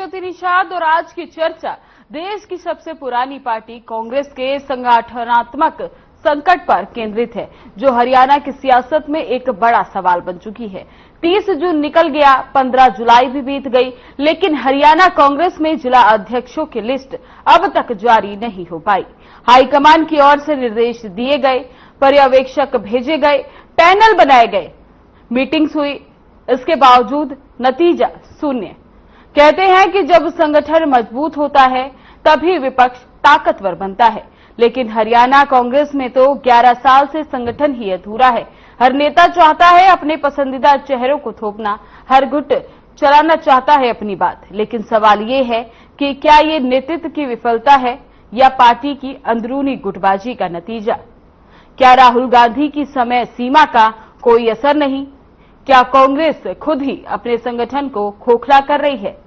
ज्योति निषाद और आज की चर्चा देश की सबसे पुरानी पार्टी कांग्रेस के संगठनात्मक संकट पर केंद्रित है, जो हरियाणा की सियासत में एक बड़ा सवाल बन चुकी है। 30 जून निकल गया, 15 जुलाई भी बीत गई, लेकिन हरियाणा कांग्रेस में जिला अध्यक्षों की लिस्ट अब तक जारी नहीं हो पाई। हाईकमान की ओर से निर्देश दिए गए, पर्यवेक्षक भेजे गए, पैनल बनाए गए, मीटिंग्स हुई, इसके बावजूद नतीजा शून्य। कहते हैं कि जब संगठन मजबूत होता है तभी विपक्ष ताकतवर बनता है, लेकिन हरियाणा कांग्रेस में तो 11 साल से संगठन ही अधूरा है। हर नेता चाहता है अपने पसंदीदा चेहरों को थोपना, हर गुट चलाना चाहता है अपनी बात, लेकिन सवाल ये है कि क्या ये नेतृत्व की विफलता है या पार्टी की अंदरूनी गुटबाजी का नतीजा? क्या राहुल गांधी की समय सीमा का कोई असर नहीं? क्या कांग्रेस खुद ही अपने संगठन को खोखला कर रही है?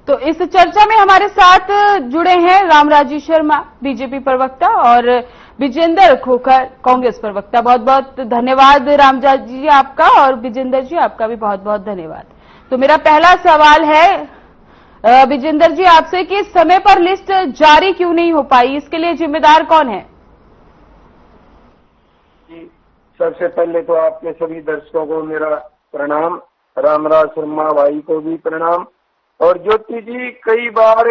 तो इस चर्चा में हमारे साथ जुड़े हैं रामराजी शर्मा, बीजेपी प्रवक्ता, और विजेंद्र खोखर, कांग्रेस प्रवक्ता। बहुत बहुत धन्यवाद रामराजी जी आपका, और विजेंद्र जी आपका भी बहुत बहुत धन्यवाद। तो मेरा पहला सवाल है विजेंद्र जी आपसे कि समय पर लिस्ट जारी क्यों नहीं हो पाई, इसके लिए जिम्मेदार कौन है? जी, सबसे पहले तो आपके सभी दर्शकों को मेरा प्रणाम, रामराज शर्मा भाई को भी प्रणाम। और ज्योति जी, कई बार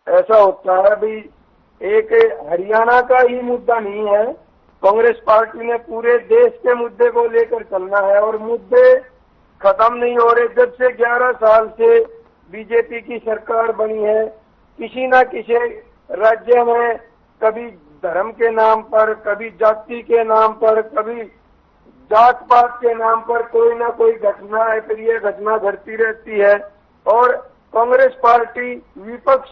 ऐसा होता है भी एक हरियाणा का ही मुद्दा नहीं है, कांग्रेस पार्टी ने पूरे देश के मुद्दे को लेकर चलना है और मुद्दे खत्म नहीं हो रहे। जब से 11 साल से बीजेपी की सरकार बनी है, किसी न किसी राज्य में कभी धर्म के नाम पर, कभी जाति के नाम पर, कभी जात पात के नाम पर कोई ना कोई घटना है, फिर ये घटना घटती रहती है। और कांग्रेस पार्टी विपक्ष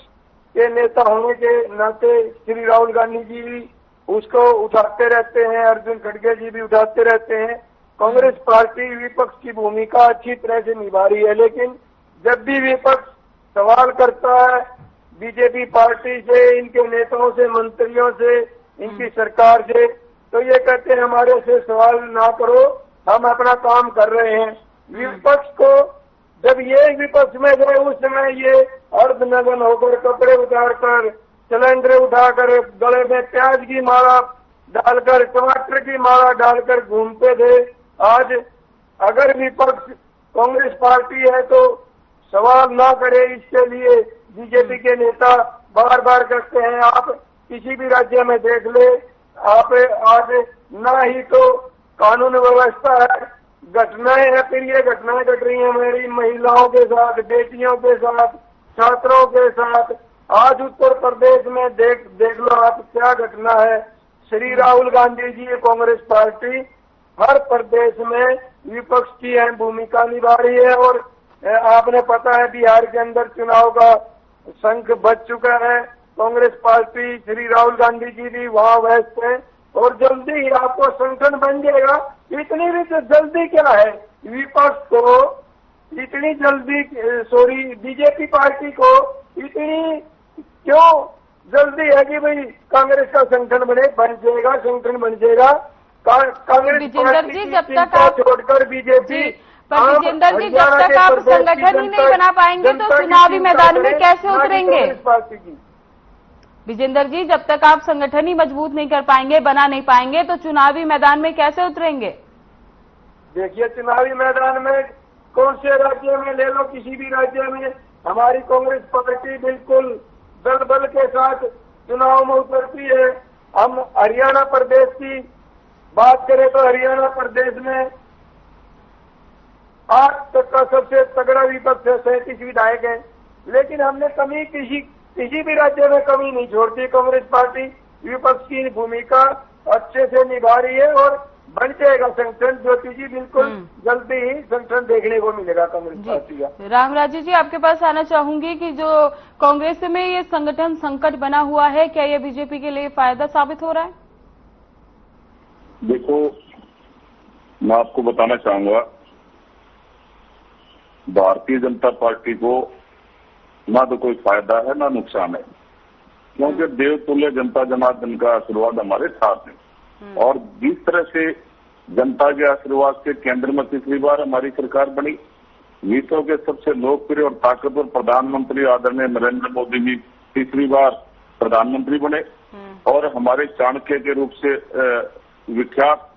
के नेता होने के नाते श्री राहुल गांधी जी भी उसको उठाते रहते हैं, अर्जुन खड़गे जी भी उठाते रहते हैं। कांग्रेस पार्टी विपक्ष की भूमिका अच्छी तरह से निभा रही है, लेकिन जब भी विपक्ष सवाल करता है बीजेपी पार्टी से, इनके नेताओं से, मंत्रियों से, इनकी सरकार से, तो ये कहते हैं हमारे से सवाल ना करो, हम अपना काम कर रहे हैं। विपक्ष को जब ये विपक्ष में गए उस समय ये अर्धनग्न होकर, कपड़े उतारकर, सिलेंडर उठाकर, गले में प्याज की माला डालकर, टमाटर की माला डालकर घूमते थे। आज अगर विपक्ष कांग्रेस पार्टी है तो सवाल ना करे, इसके लिए बीजेपी के नेता बार बार कहते हैं। आप किसी भी राज्य में देख ले, आप आज ना ही तो कानून व्यवस्था है, घटनाएं हैं, फिर ये घटनाएं घट रही हैं हमारी महिलाओं के साथ, बेटियों के साथ, छात्रों के साथ। आज उत्तर प्रदेश में देख लो आप क्या घटना है। श्री राहुल गांधी जी, कांग्रेस पार्टी हर प्रदेश में विपक्ष की अहम भूमिका निभा रही है। और आपने पता है बिहार के अंदर चुनाव का शंख बज चुका है। कांग्रेस पार्टी, श्री राहुल गांधी जी भी वहां व्यस्त है और जल्दी ही आपको संगठन बन जाएगा। इतनी भी तो जल्दी क्या है विपक्ष को, इतनी जल्दी, सॉरी बीजेपी पार्टी को इतनी क्यों जल्दी है कि भाई कांग्रेस का संगठन बन जाएगा, संगठन बन जाएगा। कांग्रेस पार्टी की चिंता छोड़कर बीजेपी, विजेंद्र जी जब तक आप संगठन ही नहीं बना पाएंगे तो चुनावी मैदान में कैसे उतरेंगे? विजेंद्र जी, जब तक आप संगठन ही मजबूत नहीं कर पाएंगे, बना नहीं पाएंगे, तो चुनावी मैदान में कैसे उतरेंगे? देखिए, चुनावी मैदान में कौन से राज्य में ले लो, किसी भी राज्य में हमारी कांग्रेस पार्टी बिल्कुल दल बल के साथ चुनाव में उतरती है। हम हरियाणा प्रदेश की बात करें तो हरियाणा प्रदेश में आज तक का सबसे तगड़ा विपक्ष है, 37 विधायक है, लेकिन हमने कमी किसी भी राज्य में कमी नहीं छोड़ती। कांग्रेस पार्टी विपक्ष की भूमिका अच्छे से निभा रही है और बन जाएगा संगठन। ज्योति जी, बिल्कुल जल्दी ही संगठन देखने को मिलेगा कांग्रेस पार्टी का। रामराजी जी, आपके पास आना चाहूंगी कि जो कांग्रेस में ये संगठन संकट बना हुआ है, क्या ये बीजेपी के लिए फायदा साबित हो रहा है? देखो, मैं आपको बताना चाहूंगा, भारतीय जनता पार्टी को ना तो कोई फायदा है ना नुकसान है, क्योंकि देवतुल्य जनता जनार्दन का आशीर्वाद हमारे साथ है। और जिस तरह से जनता के आशीर्वाद से केंद्र में तीसरी बार हमारी सरकार बनी, विश्व के सबसे लोकप्रिय और ताकतवर प्रधानमंत्री आदरणीय नरेंद्र मोदी जी तीसरी बार प्रधानमंत्री बने और हमारे चाणक्य के रूप से विख्यात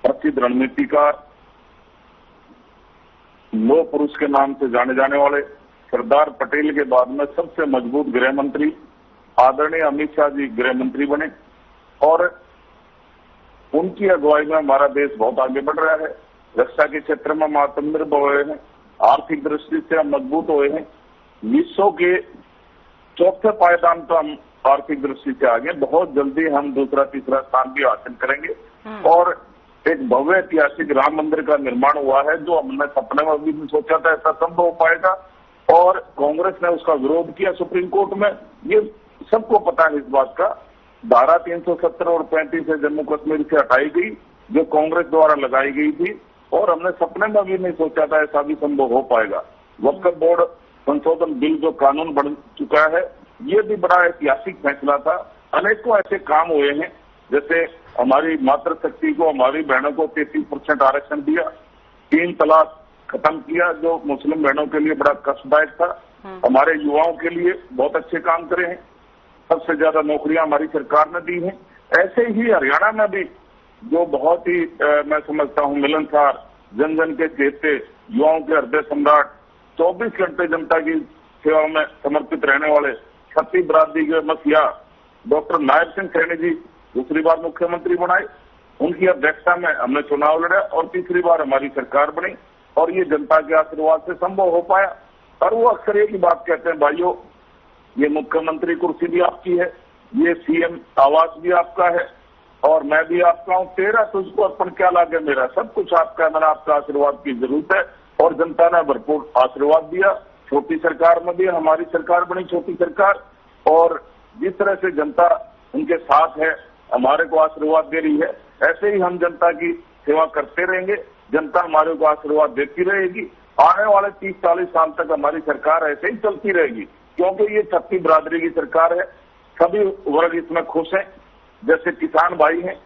प्रसिद्ध रणनीतिकार, लौह पुरुष के नाम से जाने जाने वाले सरदार पटेल के बाद में सबसे मजबूत गृह मंत्री आदरणीय अमित शाह जी गृह मंत्री बने और उनकी अगुवाई में हमारा देश बहुत आगे बढ़ रहा है। रक्षा के क्षेत्र में हम आत्मनिर्भर हुए हैं, आर्थिक दृष्टि से हम मजबूत हुए हैं, विश्व के चौथे पायदान पर हम आर्थिक दृष्टि से आगे, बहुत जल्दी हम दूसरा तीसरा स्थान भी हासिल करेंगे और एक भव्य ऐतिहासिक राम मंदिर का निर्माण हुआ है जो हमने सपने में भी नहीं सोचा था ऐसा संभव हो पाएगा और कांग्रेस ने उसका विरोध किया सुप्रीम कोर्ट में। ये सबको पता है इस बात का। धारा 370 और 35 से जम्मू कश्मीर से हटाई गई जो कांग्रेस द्वारा लगाई गई थी और हमने सपने में भी नहीं सोचा था ऐसा भी संभव हो पाएगा। वक्फ बोर्ड संशोधन बिल जो कानून बन चुका है, ये भी बड़ा ऐतिहासिक फैसला था। अनेकों ऐसे काम हुए हैं, जैसे हमारी मातृशक्ति को, हमारी बहनों को 33% आरक्षण दिया, 3 तलाक खत्म किया जो मुस्लिम बहनों के लिए बड़ा कष्टदायक था, हमारे युवाओं के लिए बहुत अच्छे काम करे हैं, सबसे ज्यादा नौकरियां हमारी सरकार ने दी हैं। ऐसे ही हरियाणा में भी जो बहुत ही मैं समझता हूं मिलनसार, जन जन के चेते, युवाओं के हृदय सम्राट, 24 घंटे जनता की सेवा में समर्पित रहने वाले छत्तीस बरादरी के मसीहा डॉक्टर नायब सिंह सैनी जी दूसरी बार मुख्यमंत्री बनाए, उनकी अध्यक्षता में हमने चुनाव लड़ा और तीसरी बार हमारी सरकार बनी और ये जनता के आशीर्वाद से संभव हो पाया। और वो अक्सर एक ही बात कहते हैं, भाइयों ये मुख्यमंत्री कुर्सी भी आपकी है, ये सीएम आवास भी आपका है और मैं भी आपका हूं, तेरा तुझको अर्पण क्या लागे मेरा, सब कुछ आपका है, मैंने आपका आशीर्वाद की जरूरत है। और जनता ने भरपूर आशीर्वाद दिया। छोटी सरकार में भी हमारी सरकार बनी, छोटी सरकार, और जिस तरह से जनता उनके साथ है, हमारे को आशीर्वाद दे रही है, ऐसे ही हम जनता की सेवा करते रहेंगे, जनता हमारे को आशीर्वाद देती रहेगी। आने वाले 30-40 साल तक हमारी सरकार ऐसे ही चलती रहेगी, क्योंकि ये छत्तीस बरादरी की सरकार है, सभी वर्ग इसमें खुश हैं। जैसे किसान भाई हैं,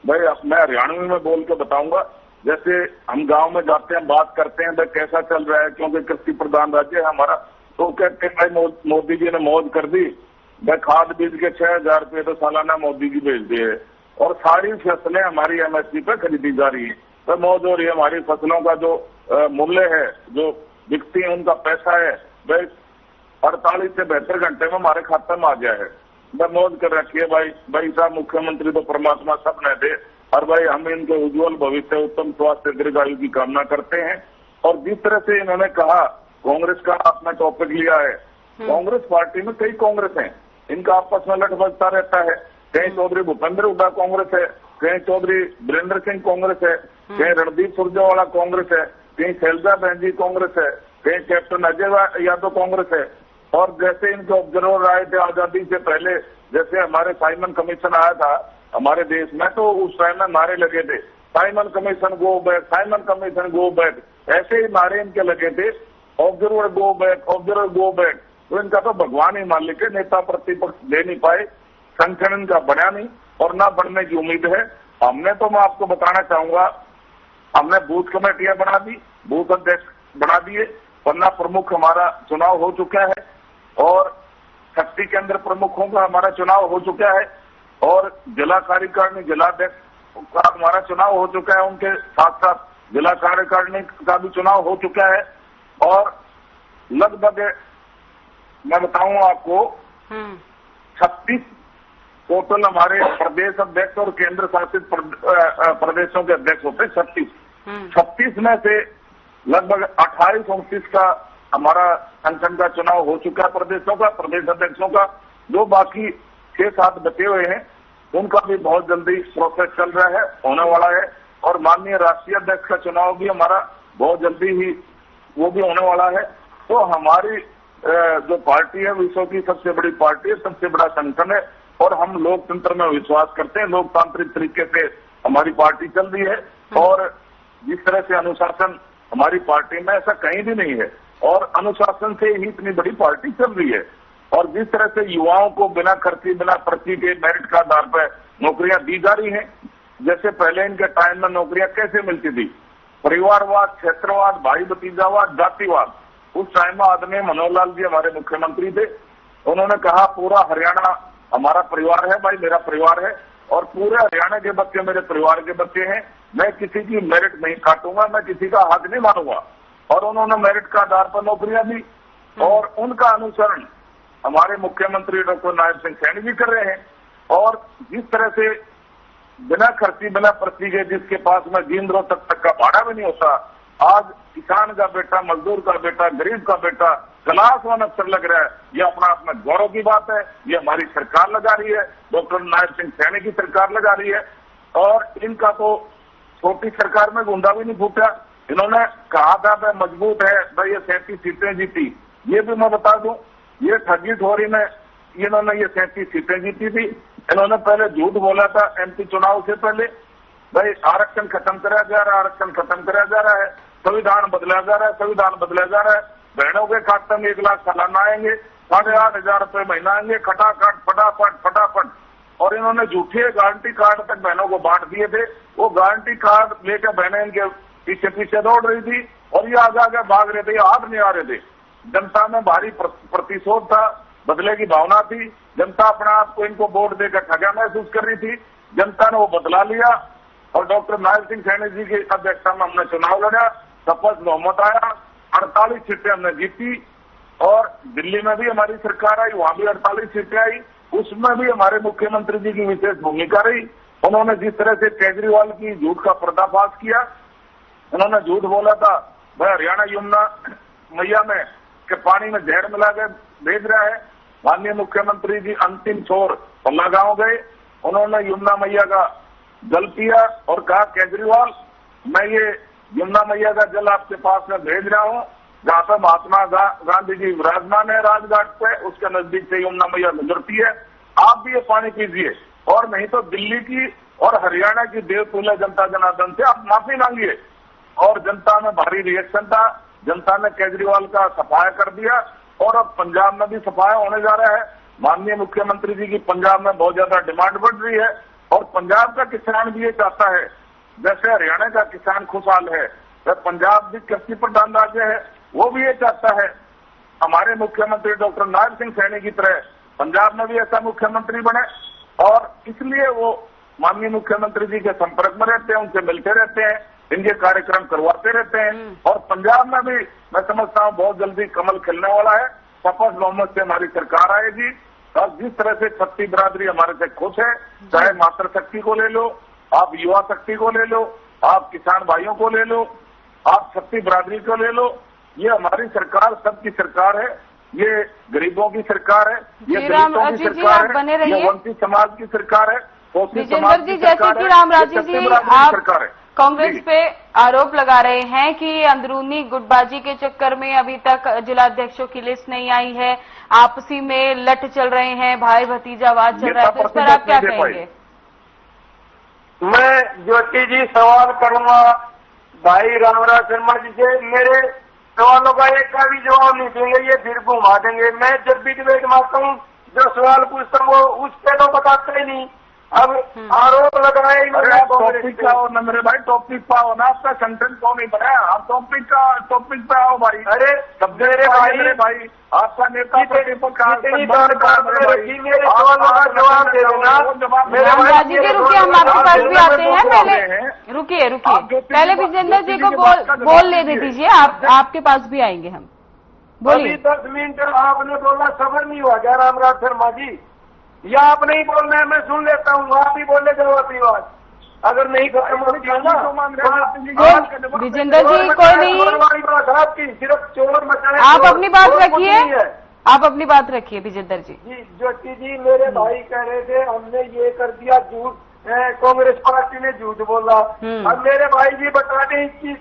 भाई मैं हरियाणवी में बोल के बताऊंगा, जैसे हम गांव में जाते हैं, बात करते हैं भाई कैसा चल रहा है, क्योंकि कृषि प्रधान राज्य है हमारा, तो कहते हैं भाई मोदी जी ने मौज कर दी, भाई खाद बीज के 6,000 रुपये तो सालाना मोदी जी भेज दिए और सारी फसलें हमारी एमएसपी पर खरीदी जा रही है। तो मौज हो रही है, हमारी फसलों का जो मूल्य है, जो बिकती है उनका पैसा है, भाई 48 से 72 घंटे में हमारे खाते में आ गया है। मौज कर रखी है भाई साहब, मुख्यमंत्री तो परमात्मा सब न दे और भाई हम इनके उज्जवल भविष्य, उत्तम स्वास्थ्य, दीर्घायु की कामना करते हैं। और जिस तरह से इन्होंने कहा, कांग्रेस का अपना टॉपिक लिया है, कांग्रेस पार्टी में कई कांग्रेस हैं, इनका आपस में लठ बजता रहता है। कहीं चौधरी भूपेंद्र हुड्डा कांग्रेस है, कहीं चौधरी वीरेंद्र सिंह कांग्रेस है, कहीं रणदीप सुरजेवाला कांग्रेस है, कहीं शैलजा बहन जी कांग्रेस है, कहीं कैप्टन अजय यादव कांग्रेस है। और जैसे इनके ऑब्जर्वर आए थे आजादी से पहले, जैसे हमारे साइमन कमीशन आया था हमारे देश में, तो उस टाइम में नारे लगे थे, Simon commission go back, Simon commission go back, ऐसे ही नारे इनके लगे थे, observer go back, observer go back. तो इनका तो भगवान ही मान लिखे, नेता प्रतिपक्ष दे नहीं पाए, संगठन इनका बना नहीं और ना बनने की उम्मीद है। हमने तो, मैं आपको बताना चाहूंगा, हमने बूथ कमेटियां बना दी, बूथ अध्यक्ष बना दिए, पन्ना प्रमुख हमारा चुनाव हो चुका है और शक्ति केंद्र प्रमुखों का हमारा चुनाव हो चुका है और जिला कार्यकारिणी, जिलाध्यक्ष का हमारा चुनाव हो चुका है, उनके साथ साथ जिला कार्यकारिणी का भी चुनाव हो चुका है। और लगभग मैं बताऊं आपको 36 टोटल हमारे प्रदेश अध्यक्ष और केंद्र शासित प्रदेशों के अध्यक्ष होते हैं 36 में से लगभग 28-29 का हमारा संगठन का चुनाव हो चुका है, प्रदेशों का, प्रदेश अध्यक्षों का। जो बाकी 6-7 बचे हुए हैं उनका भी बहुत जल्दी प्रोसेस चल रहा है, होने वाला है। और माननीय राष्ट्रीय अध्यक्ष का चुनाव भी हमारा बहुत जल्दी ही वो भी होने वाला है। तो हमारी जो पार्टी है विश्व की सबसे बड़ी पार्टी है, सबसे बड़ा संगठन है और हम लोकतंत्र में विश्वास करते हैं, लोकतांत्रिक तरीके से हमारी पार्टी चल रही है। और जिस तरह से अनुशासन हमारी पार्टी में, ऐसा कहीं भी नहीं है। और अनुशासन से ही इतनी बड़ी पार्टी चल रही है। और जिस तरह से युवाओं को बिना खर्ची बिना पर्ची के मेरिट का आधार पर नौकरियां दी जा रही हैं, जैसे पहले इनके टाइम में नौकरियां कैसे मिलती थी, परिवारवाद, क्षेत्रवाद, भाई भतीजावाद, जातिवाद। उस टाइम में आदरणीय मनोहर लाल जी हमारे मुख्यमंत्री थे, उन्होंने कहा पूरा हरियाणा हमारा परिवार है, भाई मेरा परिवार है और पूरे हरियाणा के बच्चे मेरे परिवार के बच्चे हैं, मैं किसी की मेरिट नहीं काटूंगा, मैं किसी का हक नहीं मानूंगा। और उन्होंने मेरिट का आधार पर नौकरियां दी और उनका अनुसरण हमारे मुख्यमंत्री डॉक्टर नायब सिंह सैनी जी कर रहे हैं। और जिस तरह से बिना खर्ची बिना पर्ची के जिसके पास में जींद्रों तक का भाड़ा भी नहीं होता, आज किसान का बेटा, मजदूर का बेटा, गरीब का बेटा क्लास वन अफसर लग रहा है, यह अपना अपना गौरव की बात है। ये हमारी सरकार लगा रही है, डॉक्टर नायब सिंह सैनी की सरकार लगा रही है। और इनका तो छोटी सरकार में गुंडा भी नहीं फूटा। इन्होंने कहा था भाई मजबूत है, भाई ये 37 सीटें जीती। ये भी मैं बता दूं, ये ठगी ठोरी में इन्होंने ये 37 सीटें जीती थी। इन्होंने पहले झूठ बोला था एमपी चुनाव से पहले, भाई आरक्षण खत्म कराया जा रहा है, आरक्षण खत्म कराया जा रहा है, संविधान बदला जा रहा है, संविधान बदला जा रहा है, बहनों के खाते में 1 लाख सालाना आएंगे, 8,500 रुपए महीना आएंगे, खटाखट फटाफट फटाफट। और इन्होंने झूठे गारंटी कार्ड तक बहनों को बांट दिए थे। वो गारंटी कार्ड लेकर बहनें इनके पीछे पीछे दौड़ रही थी और ये आगे आगे भाग रहे थे, ये हाथ नहीं आ रहे थे। जनता में भारी प्रतिशोध था, बदले की भावना थी। जनता अपने आप को इनको वोट देकर ठगा महसूस कर रही थी। जनता ने वो बदला लिया और डॉक्टर नायब सिंह सैनी जी की अध्यक्षता में हमने चुनाव लड़ा, शपथ बहुमत आया, 48 सीटें हमने जीती। और दिल्ली में भी हमारी सरकार आई, वहां भी 48 सीटें आई, उसमें भी हमारे मुख्यमंत्री जी की विशेष भूमिका रही। उन्होंने जिस तरह से केजरीवाल की झूठ का पर्दाफाश किया, उन्होंने झूठ बोला था भाई हरियाणा यमुना मैया में के पानी में जहर मिलाकर भेज रहा है। माननीय मुख्यमंत्री जी अंतिम छोर पल्ला गांव गए, उन्होंने यमुना मैया का जल पिया और कहा केजरीवाल मैं ये यमुना मैया का जल आपके पास में भेज रहा हूं, जहां पर महात्मा गांधी जी विराजमान है राजघाट पे, उसके नजदीक से यमुना मैया गुजरती है, आप भी ये पानी पीजिए और नहीं तो दिल्ली की और हरियाणा की देवतुल्य जनता जनार्दन से आप माफी मांगिए। और जनता में भारी रिएक्शन था, जनता ने केजरीवाल का सफाया कर दिया और अब पंजाब में भी सफाया होने जा रहा है। माननीय मुख्यमंत्री जी की पंजाब में बहुत ज्यादा डिमांड बढ़ रही है और पंजाब का किसान भी ये चाहता है, जैसे हरियाणा का किसान खुशहाल है, वह पंजाब भी कृषि प्रधान राज्य है, वो भी ये चाहता है हमारे मुख्यमंत्री डॉक्टर नायब सिंह सैनी की तरह पंजाब में भी ऐसा मुख्यमंत्री बने। और इसलिए वो माननीय मुख्यमंत्री जी के संपर्क में रहते हैं, उनसे मिलते रहते हैं, इनके कार्यक्रम करवाते रहते हैं। और पंजाब में भी मैं समझता हूं बहुत जल्दी कमल खिलने वाला है, शपथ बहुमत से हमारी सरकार आएगी। और जिस तरह से छत्ती बिरादरी हमारे से खुश है, चाहे मातृशक्ति को ले लो, आप युवा शक्ति को ले लो, आप किसान भाइयों को ले लो, आप छत्ती बिरादरी को ले लो, ये हमारी सरकार सबकी सरकार है, ये गरीबों की सरकार है, ये दलितों की सरकार है, ये वंचित समाज की सरकार है, विजेंद्र जी, जैसे कि रामराजी जी आप कांग्रेस पे आरोप लगा रहे हैं कि अंदरूनी गुटबाजी के चक्कर में अभी तक जिलाध्यक्षों की लिस्ट नहीं आई है, आपसी में लट चल रहे हैं, भाई भतीजावाद चल रहा है, तो इस पर आप क्या कहेंगे? मैं ज्योति जी सवाल करूंगा भाई रामराज शर्मा जी से, मेरे सवालों का एक का भी जवाब नहीं देंगे, ये फिर घुमा देंगे। मैं जब भी डिबेट मारता हूँ जो सवाल पूछता हूँ वो उस पे तो बताते ही नहीं। अब आरोप लगाए टॉपिक का हो ना मेरे भाई, टॉपिक पे आओ ना, आपका कंटेंट क्यों नहीं बनाया? आप टॉपिक पे आओ भाई। अरे मेरे भाई आपका नेता कितनी बार मेरे सवालों का जवाब दे देना। रामराजी जी रुकिए, हम आपके पास भी आते हैं, पहले रुकिए पहले विजेंद्र जी को बोल लेने दीजिए, आपके पास भी आएंगे हम। बोलिए। 10 मिनट आपने बोला, सबर नहीं हुआ क्या रामराज शर्मा जी? या आप नहीं बोलना है, मैं सुन लेता हूँ, आप ही बोले जवाब विवाद अगर नहीं खत्म हो विजेंद्र जी कोई नहीं, आपकी सिर्फ चोर मचाने। आप अपनी बात रखिए, आप अपनी बात रखिए विजेंद्र जी। जी ज्योति जी, मेरे भाई कह रहे थे हमने ये कर दिया झूठ, कांग्रेस पार्टी ने झूठ बोला। अब मेरे भाई जी बता दें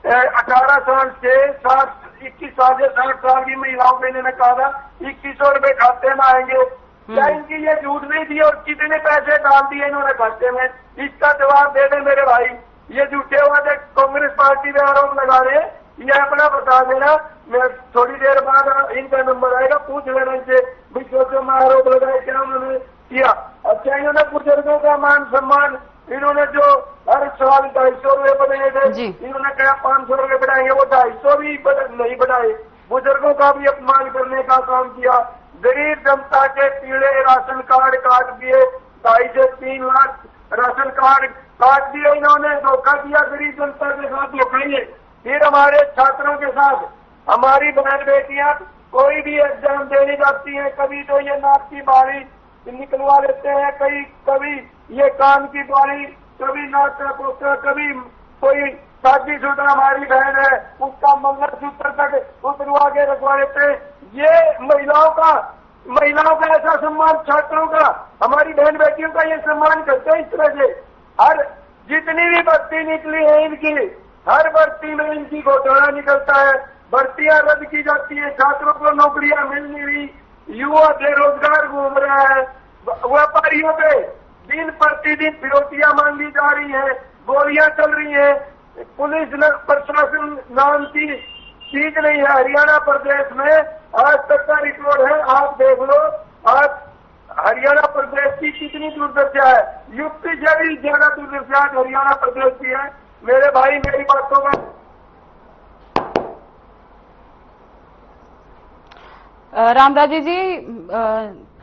18 साल से 21 साल से 60 साल की महिलाओं को इन्होंने कहा था 2100 रुपए खाते में आएंगे, क्या इनकी ये झूठ नहीं दी और कितने पैसे डाल दिए इन्होंने खाते में? इसका जवाब दे दें मेरे भाई। ये झूठे वादे कांग्रेस पार्टी पे आरोप लगा रहे हैं, ये अपना बता देना, मैं थोड़ी देर बाद इनका नंबर आएगा, पूछ लेना इनसे विश्व में आरोप लगाए क्या उन्होंने किया। अच्छा, इन्होंने बुजुर्गों का मान सम्मान, इन्होंने जो हर साल 250 रुपए बढ़ाए थे, इन्होंने कहा 500 रुपए बढ़ाएंगे, वो 250 भी नहीं बढ़ाए। बुजुर्गों का भी अपमान करने का काम किया। गरीब जनता के पीले राशन कार्ड काट दिए, 2.5 से 3 लाख राशन कार्ड काट दिए इन्होंने, धोखा दिया गरीब जनता के साथ धोखा। फिर हमारे छात्रों के साथ हमारी बहन बेटियां कोई भी एग्जाम देने जाती हैं, कभी तो ये नाक की बाली निकलवा लेते हैं, कभी ये कान की बाली, कभी नाक का पोस्टर, कभी कोई शादीशुदा हमारी बहन है उसका मंगलसूत्र तक उतरवा के रखवा लेते हैं। ये महिलाओं का ऐसा सम्मान, छात्रों का, हमारी बहन बेटियों का ये सम्मान करते हैं। इस तरह से हर जितनी भी भर्ती निकली है इनकी, हर भर्ती में इनकी घोटाला निकलता है, भर्तियां रद्द की जाती है, छात्रों को नौकरियां मिल नहीं रही, युवा बेरोजगार घूम रहा है, व्यापारियों पे दिन प्रतिदिन फिरौतियां मांगी जा रही है, गोलियां चल रही है, पुलिस प्रशासन नाम की चीज नहीं है हरियाणा प्रदेश में। आज तक का रिकॉर्ड है, आप देख लो, आज हरियाणा प्रदेश की कितनी दुर्दशा है, यूपी से भी ज्यादा दुर्दशा हरियाणा प्रदेश की है। मेरे भाई मेरी बातों का रामराजे जी,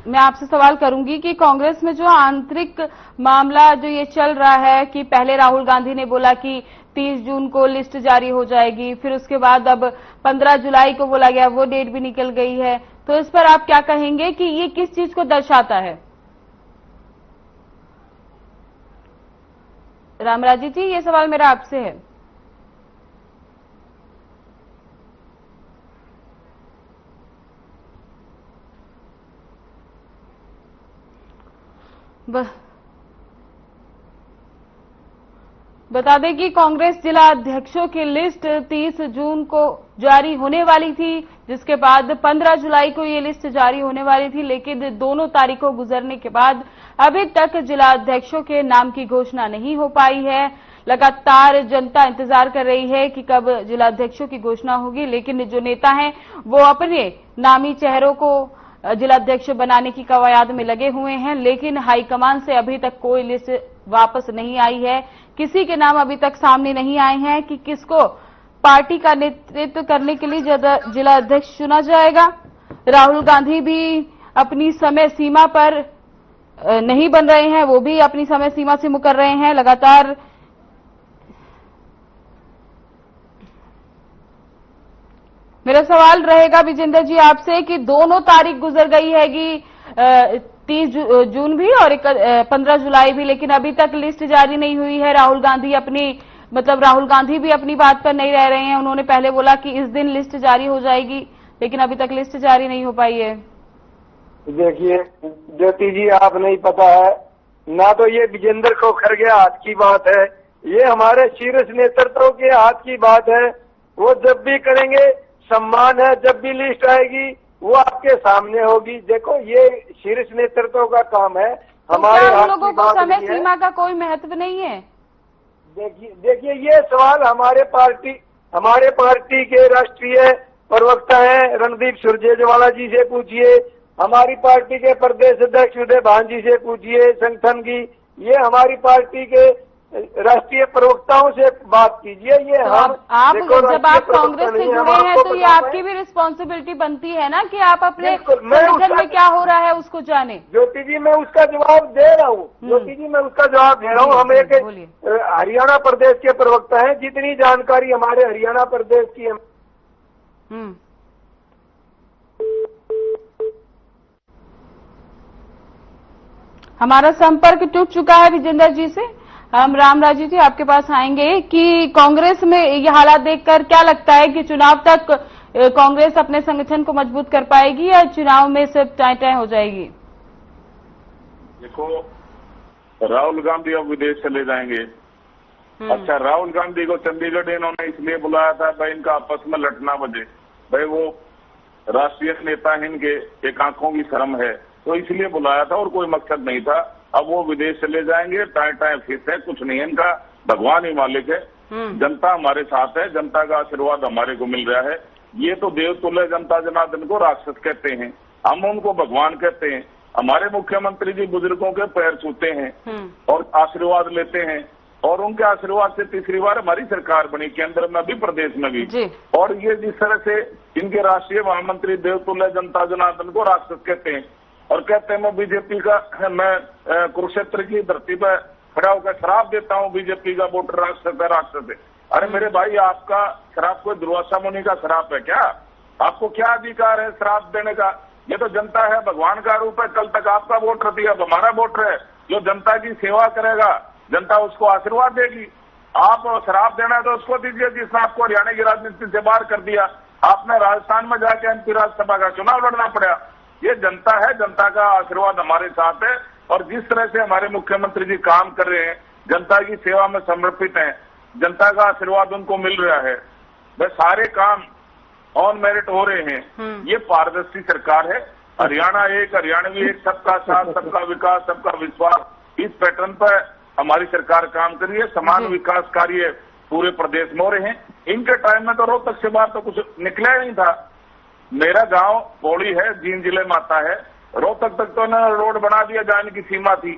मैं आपसे सवाल करूंगी कि कांग्रेस में जो आंतरिक मामला जो ये चल रहा है कि पहले राहुल गांधी ने बोला कि 30 जून को लिस्ट जारी हो जाएगी, फिर उसके बाद अब 15 जुलाई को बोला गया, वो डेट भी निकल गई है, तो इस पर आप क्या कहेंगे कि ये किस चीज को दर्शाता है? रामराजे जी, ये सवाल मेरा आपसे है। बता दें कि कांग्रेस जिला अध्यक्षों की लिस्ट 30 जून को जारी होने वाली थी, जिसके बाद 15 जुलाई को ये लिस्ट जारी होने वाली थी, लेकिन दोनों तारीखों गुजरने के बाद अभी तक जिला अध्यक्षों के नाम की घोषणा नहीं हो पाई है। लगातार जनता इंतजार कर रही है कि कब जिला अध्यक्षों की घोषणा होगी, लेकिन जो नेता हैं वो अपने नामी चेहरों को जिलाध्यक्ष बनाने की कवायद में लगे हुए हैं, लेकिन हाईकमान से अभी तक कोई लिस्ट वापस नहीं आई है। किसी के नाम अभी तक सामने नहीं आए हैं कि किसको पार्टी का नेतृत्व करने के लिए जिला अध्यक्ष चुना जाएगा। राहुल गांधी भी अपनी समय सीमा पर नहीं बन रहे हैं, वो भी अपनी समय सीमा से मुकर रहे हैं। लगातार मेरा सवाल रहेगा विजेंद्र जी आपसे कि दोनों तारीख गुजर गई है कि 30 जून भी और 15 जुलाई भी, लेकिन अभी तक लिस्ट जारी नहीं हुई है। राहुल गांधी भी अपनी बात पर नहीं रह रहे हैं। उन्होंने पहले बोला कि इस दिन लिस्ट जारी हो जाएगी, लेकिन अभी तक लिस्ट जारी नहीं हो पाई है। देखिए ज्योति जी, आप नहीं पता है ना, तो ये विजेंद्र को खड़गे हाथ की बात है, ये हमारे शीर्ष नेतृत्व के हाथ की बात है। वो जब भी करेंगे सम्मान है, जब भी लिस्ट आएगी वो आपके सामने होगी। देखो ये शीर्ष नेतृत्व का काम है, हमारे हाथ लोगों को समय सीमा का कोई महत्व नहीं है। देखिए ये सवाल हमारे पार्टी के राष्ट्रीय प्रवक्ता हैं रणदीप सुरजेवाला जी से पूछिए, हमारी पार्टी के प्रदेश अध्यक्ष उदय भान जी से पूछिए संगठन की, ये हमारी पार्टी के राष्ट्रीय प्रवक्ताओं से बात कीजिए। ये तो हम जब आप कांग्रेस से जुड़े हैं तो ये आपकी भी रिस्पॉन्सिबिलिटी बनती है ना कि आप अपने संगठन में क्या हो रहा है उसको जाने। ज्योति जी मैं उसका जवाब दे रहा हूँ, हम एक हरियाणा प्रदेश के प्रवक्ता हैं, जितनी जानकारी हमारे हरियाणा प्रदेश की है। हमारा संपर्क टूट चुका है विजेंद्र जी से। हम रामराजी जी आपके पास आएंगे कि कांग्रेस में ये हालात देखकर क्या लगता है कि चुनाव तक कांग्रेस अपने संगठन को मजबूत कर पाएगी या चुनाव में सिर्फ टाई हो जाएगी? देखो, राहुल गांधी अब विदेश चले जाएंगे। अच्छा, राहुल गांधी को चंडीगढ़ इन्होंने इसलिए बुलाया था भाई इनका आपस में लड़ना बजे, भाई वो राष्ट्रीय नेता इनके एक आंखों की शर्म है, तो इसलिए बुलाया था और कोई मकसद नहीं था। अब वो विदेश चले जाएंगे, टाई फिक्स है, कुछ नहीं है इनका, भगवान ही मालिक है। जनता हमारे साथ है, जनता का आशीर्वाद हमारे को मिल रहा है। ये तो देवतुल्य जनता जनार्दन को राक्षस कहते हैं, हम उनको भगवान कहते हैं। हमारे मुख्यमंत्री जी बुजुर्गों के पैर छूते हैं और आशीर्वाद लेते हैं, और उनके आशीर्वाद से तीसरी बार हमारी सरकार बनी, केंद्र में भी प्रदेश में भी। और ये जिस तरह से इनके राष्ट्रीय महामंत्री देवतुल्य जनता जनार्दन को राक्षस कहते हैं और कहते हैं मैं बीजेपी का, मैं कुरुक्षेत्र की धरती पर खड़ा होकर शराब देता हूं, बीजेपी का वोटर राक्षस है। अरे मेरे भाई, आपका शराब कोई दुर्वासा मुनि का शराब है क्या? आपको क्या अधिकार है शराब देने का? ये तो जनता है, भगवान का रूप है। कल तक आपका वोटर थी, अब हमारा वोटर है। जो जनता की सेवा करेगा, जनता उसको आशीर्वाद देगी। आप शराब देना है तो उसको दीजिए जिसने आपको हरियाणा की राजनीति से बाहर कर दिया। आपने राजस्थान में जाके एमपी राज्यसभा का चुनाव लड़ना पड़ा। ये जनता है, जनता का आशीर्वाद हमारे साथ है। और जिस तरह से हमारे मुख्यमंत्री जी काम कर रहे हैं, जनता की सेवा में समर्पित हैं, जनता का आशीर्वाद उनको मिल रहा है, वह सारे काम ऑन मेरिट हो रहे हैं। ये पारदर्शी सरकार है। हरियाणा एक, हरियाणवी एक, सबका साथ, सबका विकास, सबका विश्वास, इस पैटर्न पर हमारी सरकार काम कर रही है। समान विकास कार्य पूरे प्रदेश में हो रहे हैं। इनके टाइम में तो रोहतक से बाहर तो कुछ निकला ही नहीं था। मेरा गांव पौड़ी है, जींद जिले में आता है। रोहतक तक तो इन्होंने रोड बना दिया जहां इनकी सीमा थी,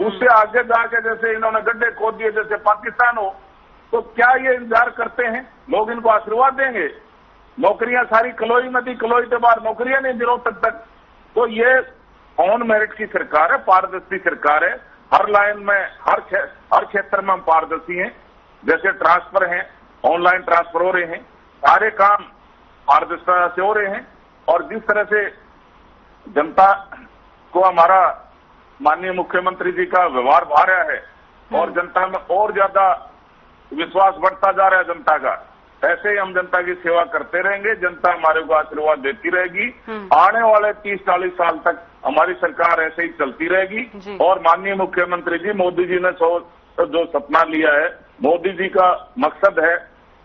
उससे आगे जाके जैसे इन्होंने गड्ढे खोद दिए जैसे पाकिस्तान हो। तो क्या ये इंतजार करते हैं लोग इनको आशीर्वाद देंगे? नौकरियां सारी कलोई में थी, कलोई के बाद नौकरियां नहीं दी रोहतक तक। तो ये ऑन मेरिट की सरकार है, पारदर्शी सरकार है। हर लाइन में, हर क्षेत्र में हम पारदर्शी हैं। जैसे ट्रांसफर हैं, ऑनलाइन ट्रांसफर हो रहे हैं, सारे काम पारदर्शिता से हो रहे हैं। और जिस तरह से जनता को हमारा माननीय मुख्यमंत्री जी का व्यवहार भा रहा है और जनता में और ज्यादा विश्वास बढ़ता जा रहा है जनता का, ऐसे ही हम जनता की सेवा करते रहेंगे। जनता हमारे को आशीर्वाद देती रहेगी। आने वाले 30-40 साल तक हमारी सरकार ऐसे ही चलती रहेगी। और माननीय मुख्यमंत्री जी मोदी जी ने जो सपना लिया है, मोदी जी का मकसद है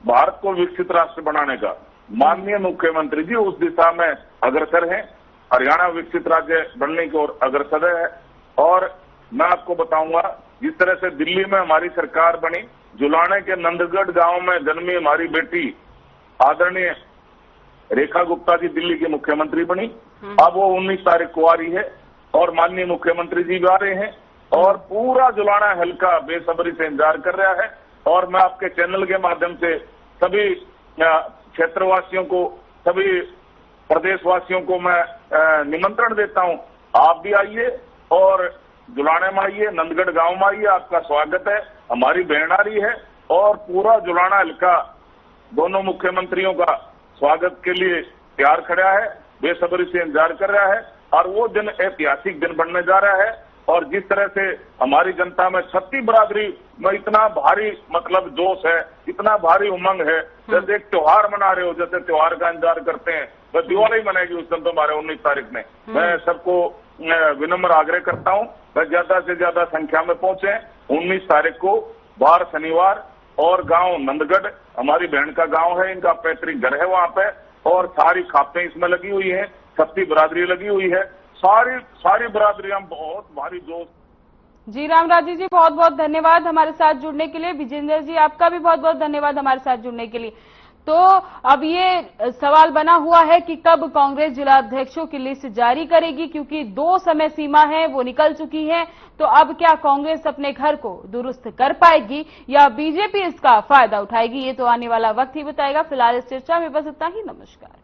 भारत को विकसित राष्ट्र बनाने का। माननीय मुख्यमंत्री जी उस दिशा में अग्रसर हैं। हरियाणा विकसित राज्य बनने की ओर अग्रसर है। और मैं आपको बताऊंगा, जिस तरह से दिल्ली में हमारी सरकार बनी, जुलाने के नंदगढ़ गांव में जन्मी हमारी बेटी आदरणीय रेखा गुप्ता जी दिल्ली की मुख्यमंत्री बनी। अब वो 19 तारीख को आ रही है और माननीय मुख्यमंत्री जी भी आ रहे हैं और पूरा जुलाना हल्का बेसब्री से इंतजार कर रहा है। और मैं आपके चैनल के माध्यम से सभी क्षेत्रवासियों को, सभी प्रदेशवासियों को मैं निमंत्रण देता हूं, आप भी आइए और जुलाने में आइए, नंदगढ़ गांव में आइए, आपका स्वागत है। हमारी बहन आ रही है और पूरा जुलाना हल्का दोनों मुख्यमंत्रियों का स्वागत के लिए तैयार खड़ा है, बेसब्री से इंतजार कर रहा है। और वो दिन ऐतिहासिक दिन बनने जा रहा है। और जिस तरह से हमारी जनता में छत्तीस बरादरी में इतना भारी मतलब जोश है, इतना भारी उमंग है, जैसे एक त्योहार मना रहे हो, जैसे त्योहार का इंतजार करते हैं। बस दिवाली मनाएगी उस दिन तो हमारे 19 तारीख में। मैं सबको विनम्र आग्रह करता हूं, वह ज्यादा से ज्यादा संख्या में पहुंचे। 19 तारीख को बार शनिवार, और गांव नंदगढ़ हमारी बहन का गांव है, इनका पैतृक घर है वहां पे, और सारी खापें इसमें लगी हुई हैं, छत्तीस बरादरी लगी हुई है, सारी बरादरियां बहुत भारी जोश। जी रामराजी जी, बहुत बहुत धन्यवाद हमारे साथ जुड़ने के लिए। विजेंद्र जी, आपका भी बहुत बहुत धन्यवाद हमारे साथ जुड़ने के लिए। तो अब ये सवाल बना हुआ है कि कब कांग्रेस जिला अध्यक्षों की लिस्ट जारी करेगी, क्योंकि 2 समय सीमा है वो निकल चुकी है। तो अब क्या कांग्रेस अपने घर को दुरुस्त कर पाएगी या बीजेपी इसका फायदा उठाएगी, ये तो आने वाला वक्त ही बताएगा। फिलहाल इस चर्चा में बस इतना ही। नमस्कार।